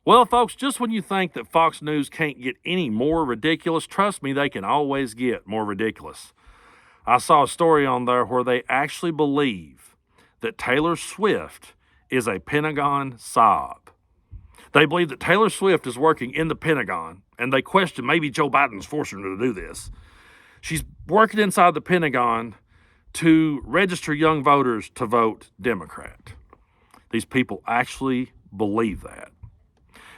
Well, folks, just when you think that Fox News can't get any more ridiculous, trust me, they can always get more ridiculous. I saw a story on there where they actually believe that Taylor Swift is a Pentagon sob. They believe that Taylor Swift is working in the Pentagon, and they question maybe Joe Biden's forcing her to do this. She's working inside the Pentagon to register young voters to vote Democrat. These people actually believe that.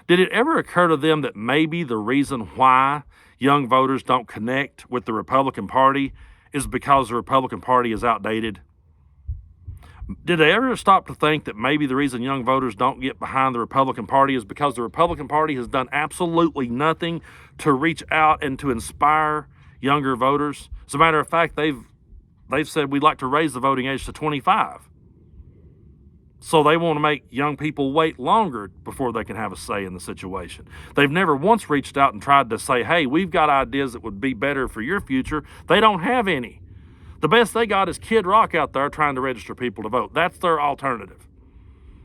Did it ever occur to them that maybe the reason why young voters don't connect with the Republican Party is because the Republican Party is outdated? Did they ever stop to think that maybe the reason young voters don't get behind the Republican Party is because the Republican Party has done absolutely nothing to reach out and to inspire younger voters? As a matter of fact, they've said we'd like to raise the voting age to 25. So they want to make young people wait longer before they can have a say in the situation. They've never once reached out and tried to say, hey, we've got ideas that would be better for your future. They don't have any. The best they got is Kid Rock out there trying to register people to vote. That's their alternative.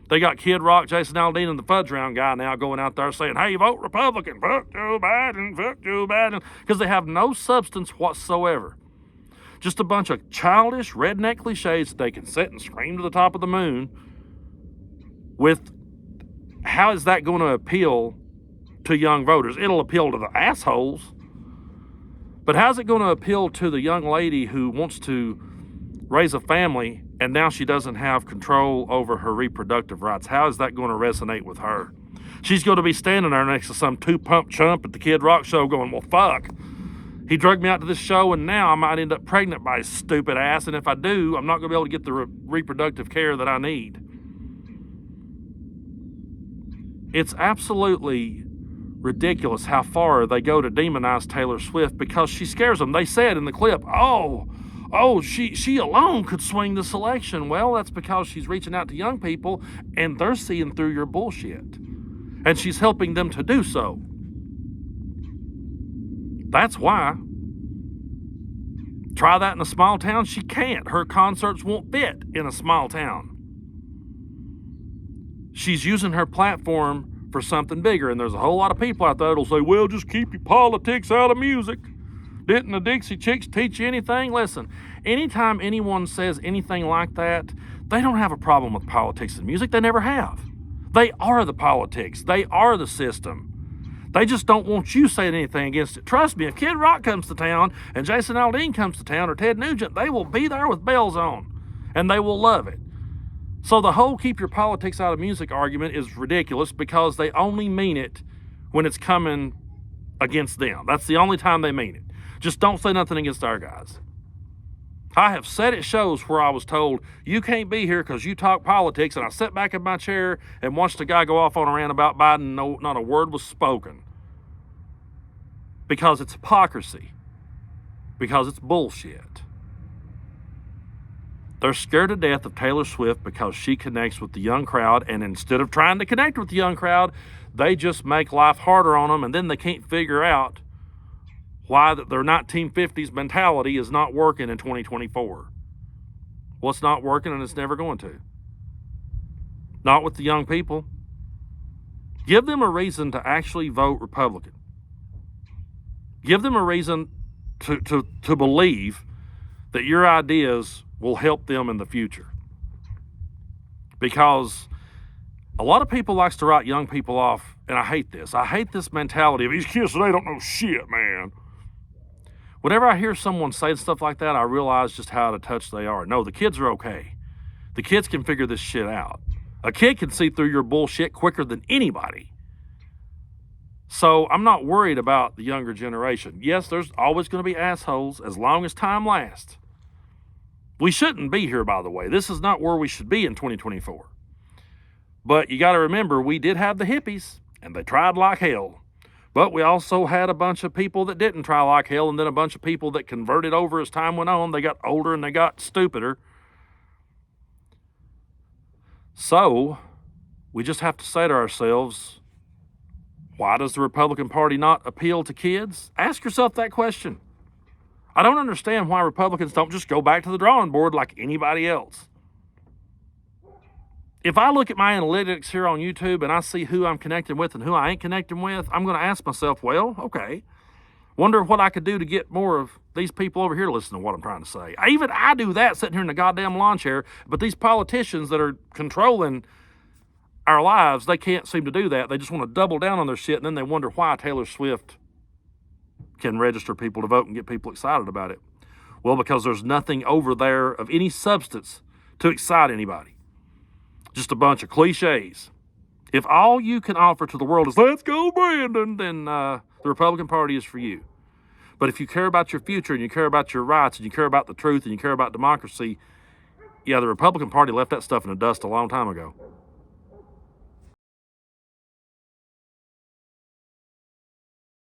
They got Kid Rock, Jason Aldean, and the Fudge Round guy now going out there saying, hey, vote Republican, fuck Joe Biden, because they have no substance whatsoever. Just a bunch of childish redneck cliches that they can sit and scream to the top of the moon with. How is that going to appeal to young voters? It'll appeal to the assholes. But how's it going to appeal to the young lady who wants to raise a family and now she doesn't have control over her reproductive rights? How is that going to resonate with her? She's going to be standing there next to some two-pump chump at the Kid Rock show going, well, fuck. He drugged me out to this show and now I might end up pregnant by his stupid ass. And if I do, I'm not going to be able to get the reproductive care that I need. It's absolutely ridiculous how far they go to demonize Taylor Swift because she scares them. They said in the clip, she alone could swing this election. Well, that's because she's reaching out to young people and they're seeing through your bullshit. And she's helping them to do so. That's why. Try that in a small town. She can't. Her concerts won't fit in a small town. She's using her platform for something bigger, and there's a whole lot of people out there that'll say, well, just keep your politics out of music. Didn't the Dixie Chicks teach you anything? Listen, anytime anyone says anything like that, they don't have a problem with politics and music. They never have. They are the politics. They are the system. They just don't want you saying anything against it. Trust me, if Kid Rock comes to town and Jason Aldean comes to town or Ted Nugent, they will be there with bells on, and they will love it. So the whole keep your politics out of music argument is ridiculous because they only mean it when it's coming against them. That's the only time they mean it. Just don't say nothing against our guys. I have sat at shows where I was told, you can't be here because you talk politics, and I sat back in my chair and watched a guy go off on a rant about Biden, no, not a word was spoken. Because it's hypocrisy. Because it's bullshit. They're scared to death of Taylor Swift because she connects with the young crowd, and instead of trying to connect with the young crowd, they just make life harder on them, and then they can't figure out why their 1950s mentality is not working in 2024. Well, it's not working, and it's never going to. Not with the young people. Give them a reason to actually vote Republican. Give them a reason to believe that your ideas will help them in the future. Because a lot of people likes to write young people off, and I hate this. I hate this mentality of these kids today don't know shit, man. Whenever I hear someone say stuff like that, I realize just how out of touch they are. No, the kids are okay. The kids can figure this shit out. A kid can see through your bullshit quicker than anybody. So I'm not worried about the younger generation. Yes, there's always going to be assholes as long as time lasts. We shouldn't be here, by the way. This is not where we should be in 2024. But you got to remember, we did have the hippies, and they tried like hell. But we also had a bunch of people that didn't try like hell, and then a bunch of people that converted over as time went on. They got older and they got stupider. So we just have to say to ourselves, why does the Republican Party not appeal to kids? Ask yourself that question. I don't understand why Republicans don't just go back to the drawing board like anybody else. if I look at my analytics here on YouTube and I see who I'm connecting with and who I ain't connecting with, I'm going to ask myself, well, okay, wonder what I could do to get more of these people over here to listen to what I'm trying to say. I do that sitting here in the goddamn lawn chair, but these politicians that are controlling our lives, they can't seem to do that. They just want to double down on their shit, and then they wonder why Taylor Swift can register people to vote and get people excited about it. Well, because there's nothing over there of any substance to excite anybody. Just a bunch of cliches. If all you can offer to the world is, let's go, Brandon, then the Republican Party is for you. But if you care about your future and you care about your rights and you care about the truth and you care about democracy, yeah, the Republican Party left that stuff in the dust a long time ago.